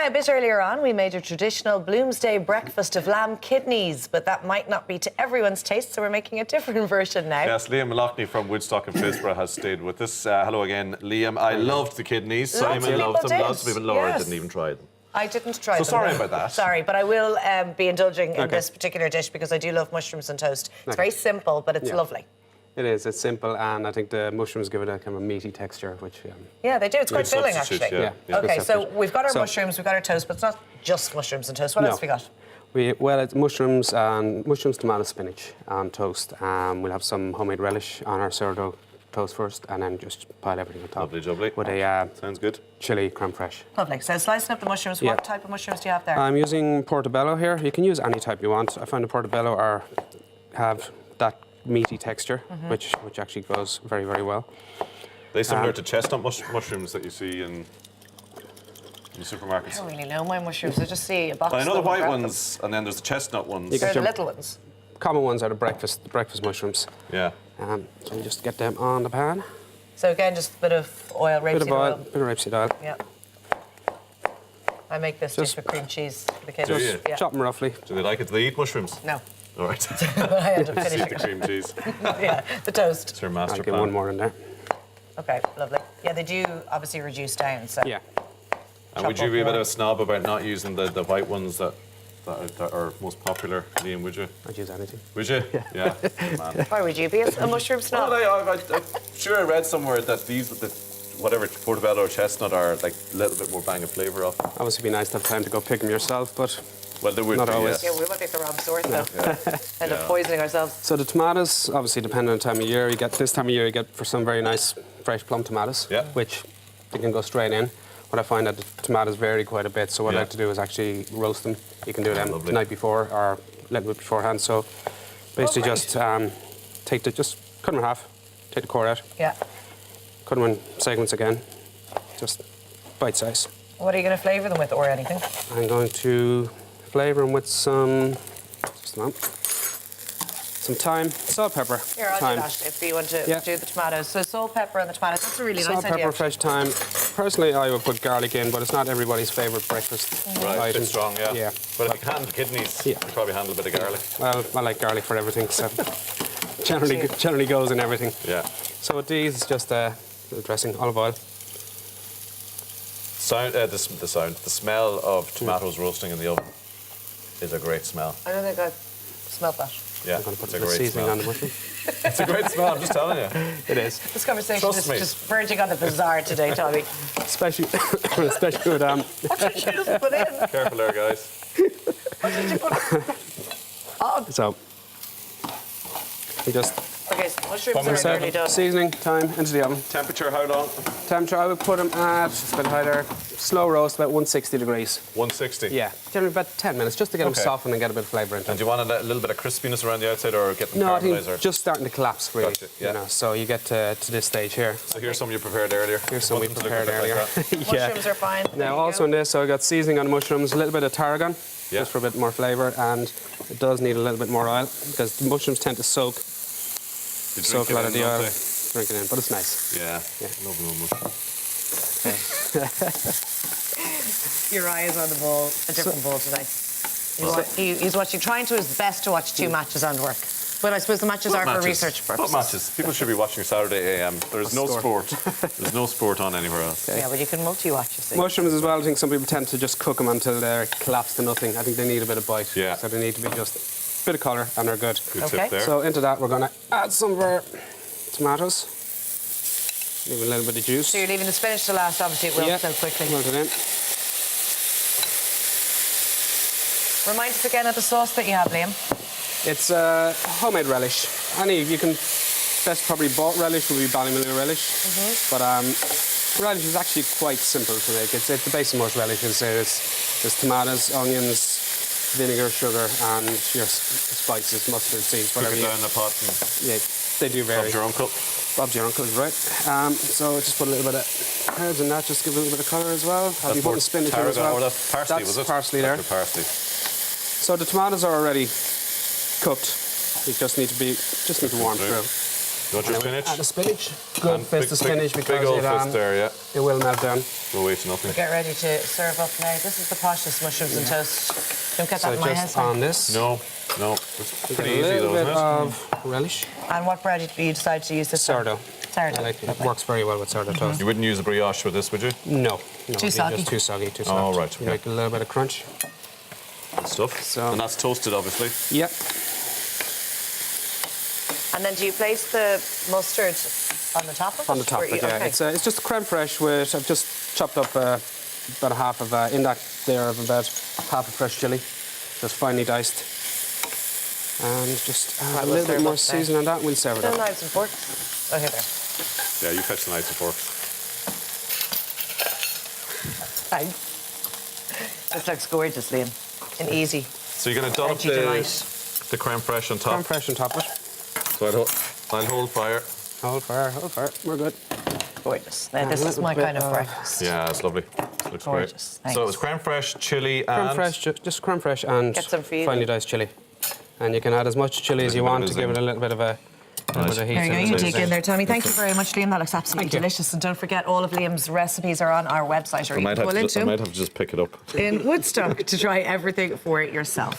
Now, a bit earlier on, we made a traditional Bloomsday breakfast of lamb kidneys, but that might not be to everyone's taste, so we're making a different version now. Yes, Liam Malachny from Woodstock and Fisborough has stayed with us. Hello again, Liam. I loved the kidneys. Simon loved them. Lots of people. Laura didn't even try them. I didn't try them. So sorry about that. Sorry, but I will be indulging in this particular dish because I do love mushrooms and toast. It's very simple, but it's lovely. It is. It's simple, and I think the mushrooms give it a kind of meaty texture, which... yeah, they do. It's quite filling, actually. Yeah. OK, so we've got our mushrooms, we've got our toast, but it's not just mushrooms and toast. What else have we got? Well, it's mushrooms, tomato, spinach, and toast. We'll have some homemade relish on our sourdough toast first, and then just pile everything on top. Lovely. With a sounds good. Chili creme fraiche. Lovely. So slicing up the mushrooms, what type of mushrooms do you have there? I'm using portobello here. You can use any type you want. I find the portobello have that meaty texture, which actually goes very, very well. They similar to chestnut mushrooms that you see in the supermarkets? I don't really know my mushrooms. I just see a box. I know the white ones, and then there's the chestnut ones. They're the little ones. Common ones are the breakfast mushrooms. Yeah. So you just get them on the pan. So again, just a bit of oil, rapeseed oil. Bit of rapeseed oil. Yeah. I make this dish with cream cheese for the kids. Just chop them roughly. Do they like it? Do they eat mushrooms? No. All right. I end up finishing the cream cheese. yeah, the toast. It's her master I'll plan. get one more in there. OK, lovely. Yeah, they do obviously reduce down, so... Yeah. And would you be a bit of a snob about not using the white ones that are most popular, Liam, would you? I'd use anything. Would you? Yeah. Man. Why would you be a mushroom snob? Well, I'm sure I read somewhere that whatever portobello or chestnut are like a little bit more bang of flavour off. Obviously, it'd be nice to have time to go pick them yourself, but well, there would not be, always. Yeah, we might pick the wrong sort though. End up poisoning ourselves. So the tomatoes, obviously, depending on the time of year, this time of year you get for some very nice fresh plum tomatoes, which you can go straight in. But I find that the tomatoes vary quite a bit, so what I like to do is actually roast them. You can do them the night before or a little bit beforehand. So basically just just cut them in half, take the core out. Yeah. Cut them in segments again, just bite size. What are you going to flavour them with, or anything? I'm going to flavour them with some thyme, salt, pepper. Here, I'll do that if you want to do the tomatoes. So salt, pepper, and the tomatoes. That's a really nice idea. Salt, pepper, fresh thyme. Personally, I would put garlic in, but it's not everybody's favourite breakfast item. It's strong, yeah. But if you can handle kidneys, you probably handle a bit of garlic. Well, I like garlic for everything, so generally goes in everything. Yeah. So with these, it's just a little dressing, olive oil. The smell of tomatoes roasting in the oven is a great smell. I don't think I've smelled that. Yeah, I'm going to put it's a the great seasoning smell. on the mushroom. It's a great smell, I'm just telling you. It is. This conversation is just verging on the bizarre today, Tommy. Especially with What did you just put in? Careful there, guys. What did you put in? So we just OK, so mushrooms are nearly done. seasoning, thyme into the oven. Temperature, how long? Temperature, I would put them at a bit higher, slow roast, about 160 degrees. 160? Yeah, generally about 10 minutes, just to get them softened and get a bit of flavour into them. And do you want a little bit of crispiness around the outside or get them No, I caramelised? think just starting to collapse, really. Gotcha, yeah. You know, so you get to this stage here. So here's some you prepared earlier. Here's some we prepared earlier. Mushrooms are fine. Now, also in this, so I got seasoning on the mushrooms, a little bit of tarragon, just for a bit more flavour, and it does need a little bit more oil, because the mushrooms tend to soak a lot of the oil. Drink it in, but it's nice. Yeah. Love mushroom. Your eye is on the ball, a different ball today. He's watching, trying to his best to watch 2 matches and work. But I suppose the matches are for research purposes. What matches? People should be watching Saturday AM. There's no sport. There's no sport on anywhere else. Yeah, but you can multi-watch, you see. Mushrooms as well, I think some people tend to just cook them until they're collapsed to nothing. I think they need a bit of bite. Yeah. So they need to be just a bit of colour, and they're good. Good tip there. So into that, we're going to add some of our tomatoes. Leave a little bit of juice. So you're leaving the spinach to last, obviously it wilts so quickly. Wilt it in. Remind us again of the sauce that you have, Liam. It's homemade relish. You can best probably bought relish would be Ballymaloe relish. But relish is actually quite simple to make. It's the base of most relishes. There's tomatoes, onions, vinegar, sugar, and your spices, mustard seeds, whatever. Cook it down in a pot. Yeah, they do vary. Bob's your uncle. Bob's your uncle is right. So just put a little bit of herbs in that, just give a little bit of colour as well. Have you put spinach in as well? That's parsley, That's was it? parsley there. The parsley. So the tomatoes are already cooked. They just need to warm through. You want your spinach? Add the spinach. Good And fist of spinach because big old fist there, yeah. it will melt down. We'll wait for nothing. Get ready to serve up now. This is the poshest mushrooms and toast. Don't get that So in my just house. on this. No, it's Get pretty a easy little though, bit isn't it? of relish. And what bread did you decide to use this time? Sourdough. Sourdough. I like it. It works very well with sourdough toast. You wouldn't use a brioche with this, would you? No. Too soggy? Just too soggy, too soft. Oh, right, You okay. like a little bit of crunch. Good stuff. So- And that's toasted, obviously. Yep. And then do you place the mustard on the top of it? On the top Or of it, you- yeah. okay. It's just creme fraiche with, I've just chopped up about a half of, in that there of about half a fresh chilli, just finely diced. And just Right, a we'll little bit serve more up seasoning on that, and we'll serve it Still up. knives and forks. Okay, there. Yeah, you fetch the knives and forks. Thanks. This looks gorgeous, Liam. And easy. So you're going to dollop Veggie delight. the creme fraiche on top. Creme fraiche on top of it. So I'll hold fire. Hold fire, hold fire. We're good. Gorgeous. Now, And this a is little my bit kind of of- breakfast. Yeah, it's lovely. Looks Gorgeous, great. thanks. So it's creme fraiche, chili, Creme and fraiche, just creme fraiche and Get some for you, finely then. diced chili. And you can add as much chili as you Little bit want of to a give it zing. a little bit of a little bit of heat. There you go. to You it. dig in there, Tommy. Thank you very much, Liam. That looks absolutely Thank you. delicious. And don't forget, all of Liam's recipes are on our website, or I you might can have pull to into just pick it up. in Woodstock to try everything for it yourself.